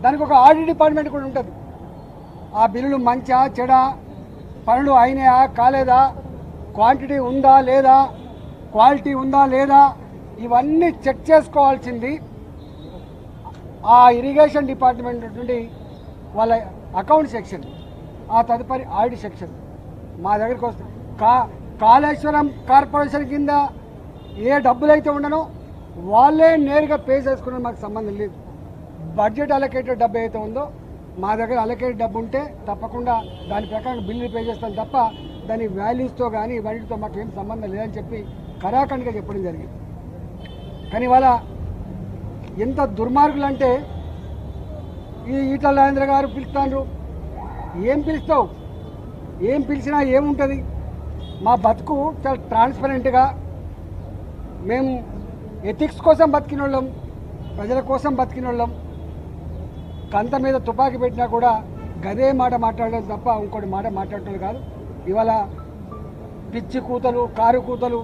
దానికి ఒక audit department కూడా ఉంటుంది. ఆ బిల్లులు మంచా చెడా, పనులు అయినాయా కాలేదా, క్వాంటిటీ ఉందా లేదా, క్వాలిటీ ఉందా లేదా, ఇవన్నీ చెక్ చేసుకోవాల్సింది ఆ ఇరిగేషన్ డిపార్ట్మెంట్ నుండి వాళ్ళ అకౌంట్ సెక్షన్, ఆ తదుపరి ఆడిట్ సెక్షన్ మా దగ్గరికి వస్తుంది. కాళేశ్వరం కార్పొరేషన్ కింద ఏ డబ్బులు అయితే ఉండనో వాళ్ళే నేరుగా పే చేసుకున్న మాకు సంబంధం లేదు. బడ్జెట్ అలొకేటెడ్ డబ్బు అయితే ఉందో మా దగ్గర అలొకేటెడ్ డబ్బు ఉంటే తప్పకుండా దాని ప్రకారం బిల్లు పే చేస్తాం తప్ప దాని వాల్యూస్తో కానీ వాటితో మాకు ఏం సంబంధం లేదని చెప్పి కరాఖండిగా చెప్పడం జరిగింది. కానీ వాళ్ళ ఎంత దుర్మార్గులు అంటే ఈ ఈటల రాజేంద్ర గారు పిలుస్తాండ్రు. ఏం పిలుస్తావు, ఏం పిలిచినా ఏముంటుంది? మా బతుకు చాలా ట్రాన్స్పరెంట్గా, మేము ఎథిక్స్ కోసం బతికిన వాళ్ళం, ప్రజల కోసం బతికిన వాళ్ళం. కంత మీద తుపాకీ పెట్టినా కూడా గదే మాట మాట్లాడడం తప్ప ఇంకోటి మాట మాట్లాడటం కాదు. ఇవాళ పిచ్చి కూతలు, కారు కూతలు,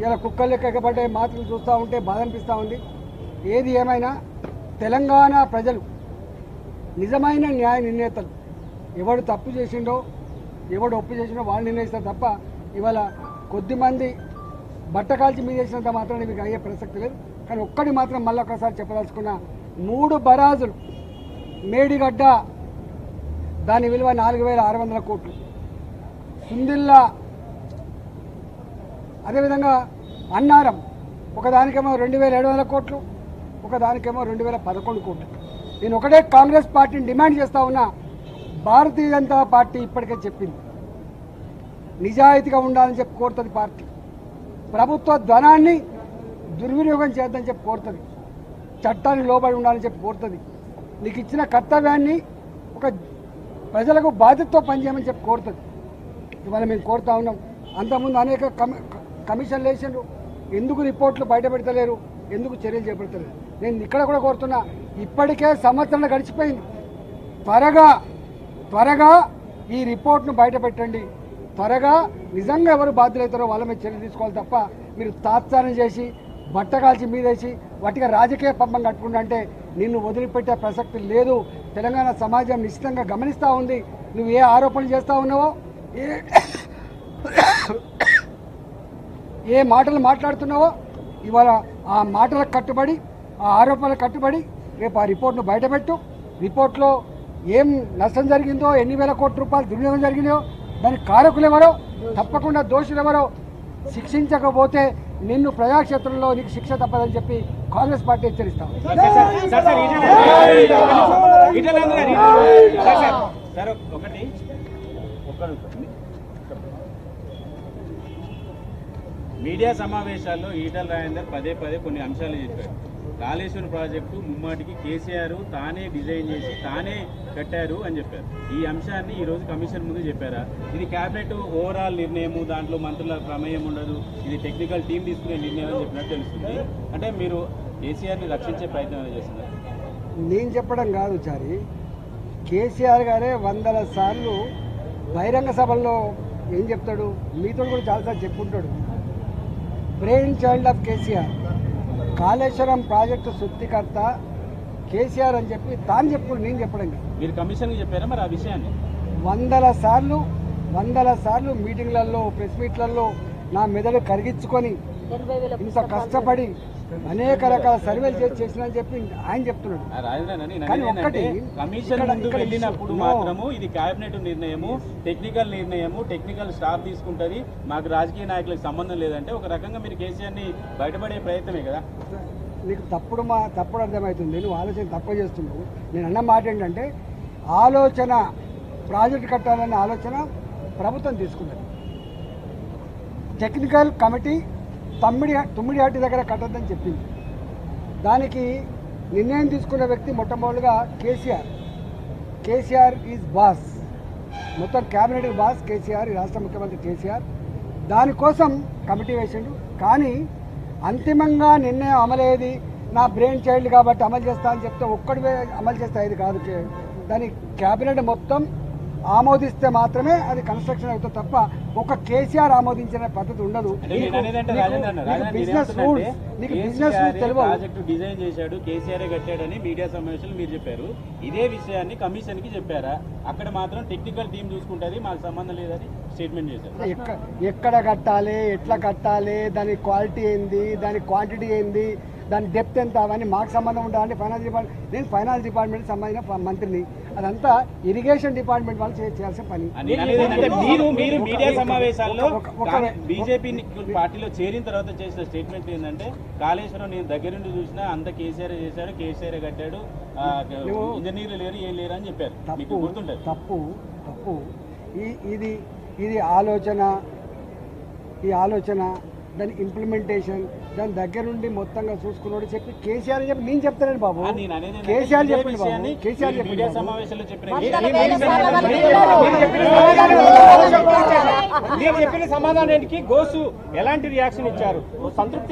ఇలా కుక్కలు ఎక్కబడ్డే మాటలు చూస్తూ ఉంటే బాధ అనిపిస్తూ ఉంది. ఏది ఏమైనా తెలంగాణ ప్రజలు నిజమైన న్యాయ నిర్ణేతలు. ఎవడు తప్పు చేసిండో, ఎవడు ఒప్పు చేసిండో వాళ్ళు నిర్ణయిస్తారు తప్ప ఇవాళ కొద్దిమంది బట్ట కాల్చి మీద చేసినంత మాత్రం మీకు అయ్యే ప్రసక్తి లేదు. కానీ ఒక్కటి మాత్రం మళ్ళీ ఒకసారి చెప్పదలుచుకున్న, 3 బరాజులు మేడిగడ్డ దాని విలువ 4,600 కోట్లు, సుందిల్లా అదేవిధంగా అన్నారం ఒకదానికేమో 2,700 కోట్లు, ఒకదానికేమో 2,011 కోట్లు. నేను ఒకటే కాంగ్రెస్ పార్టీని డిమాండ్ చేస్తా ఉన్నా, భారతీయ జనతా పార్టీ ఇప్పటికే చెప్పింది నిజాయితీగా ఉండాలని చెప్పి కోరుతుంది. పార్టీ ప్రభుత్వ ధనాన్ని దుర్వినియోగం చేద్దని చెప్పి కోరుతుంది, చట్టాన్ని లోబడి ఉండాలని చెప్పి కోరుతుంది, నీకు ఇచ్చిన కర్తవ్యాన్ని ఒక ప్రజలకు బాధ్యతతో పనిచేయమని చెప్పి కోరుతుంది. ఇవాళ మేము కోరుతా ఉన్నాం. అంతకుముందు అనేక కమిషన్లు వేసిండ్రు, ఎందుకు రిపోర్ట్లు బయట పెడతలేరు, ఎందుకు చర్యలు చేపడతలేరు? నేను ఇక్కడ కూడా కోరుతున్నా, ఇప్పటికే సంవత్సరం గడిచిపోయింది, త్వరగా ఈ రిపోర్ట్ను బయట పెట్టండి. త్వరగా నిజంగా ఎవరు బాధ్యులవుతారో వాళ్ళ మీద చర్య తీసుకోవాలి తప్ప మీరు తాత్సారం చేసి బట్టకాల్చి మీదేసి వాటిగా రాజకీయ పంపం కట్టుకుంటా అంటే నిన్ను వదిలిపెట్టే ప్రసక్తి లేదు. తెలంగాణ సమాజం నిశ్చితంగా గమనిస్తూ ఉంది. నువ్వు ఏ ఆరోపణలు చేస్తూ ఉన్నావో, ఏ మాటలు మాట్లాడుతున్నావో, ఇవాళ ఆ మాటలకు కట్టుబడి, ఆ ఆరోపణలకు కట్టుబడి రేపు ఆ రిపోర్ట్ను బయటపెట్టు. రిపోర్ట్లో ఏం నష్టం జరిగిందో, ఎన్ని వేల కోట్ల రూపాయలు దుర్వినియోగం జరిగిందో, దానికి కారకులు ఎవరో, తప్పకుండా దోషులు ఎవరో శిక్షించకపోతే నిన్ను ప్రజాక్షేత్రంలో నీకు శిక్ష తప్పదని చెప్పి కాంగ్రెస్ పార్టీ హెచ్చరిస్తాం. మీడియా సమావేశాల్లో ఈటల రాజేందర్ పదే కొన్ని అంశాలు చెప్పారు. కాళేశ్వరం ప్రాజెక్టు ముమ్మాటికి కేసీఆర్ తానే డిజైన్ చేసి తానే కట్టారు అని చెప్పారు. ఈ అంశాన్ని ఈరోజు కమిషన్ ముందు చెప్పారా? ఇది క్యాబినెట్ ఓవరాల్ నిర్ణయము, దాంట్లో మంత్రుల ప్రమేయం ఉండదు, ఇది టెక్నికల్ టీం తీసుకునే నిర్ణయం అని చెప్పినట్టు తెలుస్తుంది. అంటే మీరు కేసీఆర్ని రక్షించే ప్రయత్నం చేస్తున్నారు. నేను చెప్పడం కాదు చారి, కేసీఆర్ గారే 100 సార్లు బహిరంగ సభల్లో ఏం చెప్తాడు, మీతో కూడా చాలాసార్లు చెప్పుకుంటాడు. Brain child of KCR, Kaleshwaram project సృష్టికర్త కేసీఆర్ అని చెప్పి తాను చెప్పుడు, నేను చెప్పడం కాదు. మీరు కమిషన్కి చెప్పారా మరి ఆ విషయాన్ని? 100 సార్లు మీటింగ్లలో, ప్రెస్ మీట్లలో నా మెదడు కరిగించుకొని ఇంత కష్టపడి అనేక రకాల సర్వేలు చేసిన చెప్పి ఆయన చెప్తున్నాడు. కానీ ఒక్కటి, కమిషన్ ముందు వెళ్ళినప్పుడు మాత్రము ఇది కేబినెట్ నిర్ణయము, టెక్నికల్ నిర్ణయము, టెక్నికల్ స్టాఫ్ తీసుకుంటుంది, మాకు రాజకీయ నాయకులకు సంబంధం లేదంటే ఒక రకంగా మీరు కేసీఆర్ని బయటపడే ప్రయత్నమే కదా. నీకు తప్పుడు అర్థమవుతుంది, నువ్వు ఆలోచన తక్కువ చేస్తున్నావు. నేను అన్న మాట ఏంటంటే, ఆలోచన ప్రాజెక్ట్ కట్టాలనే ఆలోచన ప్రభుత్వం తీసుకున్నది. టెక్నికల్ కమిటీ తుమ్మిడిహట్టి దగ్గర కట్టద్దని చెప్పింది. దానికి నిర్ణయం తీసుకున్న వ్యక్తి మొట్టమొదటిగా కేసీఆర్ ఈజ్ బాస్, మొత్తం క్యాబినెట్ బాస్ కేసీఆర్, రాష్ట్ర ముఖ్యమంత్రి కేసీఆర్. దానికోసం కమిటీ వేసిండు. కానీ అంతిమంగా నిర్ణయం అమలయ్యేది నా బ్రెయిన్ చైల్డ్ కాబట్టి అమలు చేస్తా అని చెప్తే ఒక్కడివే అమలు చేస్తే ఇది కాదు. దాని క్యాబినెట్ మొత్తం ఆమోదిస్తే మాత్రమే అది కన్స్ట్రక్షన్ అవుతుంది తప్ప ఒక కేసీఆర్ ఆమోదించిన పద్ధతి ఉండదు. అంటే నేను అనేది అంటే రాజేంద్ర అన్న, రాజేంద్ర బిజినెస్ నేనేమంటున్నా రూల్స్ అంటే నీకు బిజినెస్ కేసీఆర్ రూల్స్ తెలియదు. ప్రాజెక్టు డిజైన్ చేశాడు, కేసీఆర్ కట్టాడని మీడియా సమావేశంలో మీరు చెప్పారు. ఇదే విషయాన్ని కమిషన్ కి చెప్పారా? అక్కడ మాత్రం టెక్నికల్ టీం చూసుకుంటది, మాకు సంబంధం లేదని స్టేట్మెంట్ చేశారు. ఎక్కడ కట్టాలి, ఎట్లా కట్టాలి, దాని క్వాలిటీ ఏంది, దాని క్వాంటిటీ ఏంది, దాని డెప్త్ ఎంత, అవన్నీ మాకు సంబంధం ఉంటుందండి. ఫైనాన్స్ డిపార్ట్మెంట్, నేను ఫైనాన్స్ డిపార్ట్మెంట్ సంబంధించిన మంత్రిని, అదంతా ఇరిగేషన్ డిపార్ట్మెంట్ వాళ్ళు చేయాల్సిన పని. నేను అనేది ఏంటంటే మీరు మీడియా సమావేశాల్లో బీజేపీ పార్టీలో చేరిన తర్వాత చేసిన స్టేట్మెంట్ ఏంటంటే కాళేశ్వరం నేను దగ్గర నుండి చూసినా అంత కేసీఆర్ చేశాడు, కేసీఆర్ కట్టాడు, ఇంజనీర్లు లేరు, ఏం లేరు అని చెప్పారు. మీకు గుర్తుంటుంది. తప్పు ఇది ఆలోచన దాని ఇంప్లిమెంటేషన్, దాని దగ్గర నుండి మొత్తంగా చూసుకున్నాడు చెప్పి కేసీఆర్ చెప్పి నేను చెప్తానండి బాబు. కేసీఆర్ చెప్పింది బాబు, కేసీఆర్ మీడియా చెప్పింది సమావేశంలో చెప్పిన మీరు చెప్పిన సమాధానానికి గోసు ఎలాంటి రియాక్షన్ ఇచ్చారు? సంతృప్తి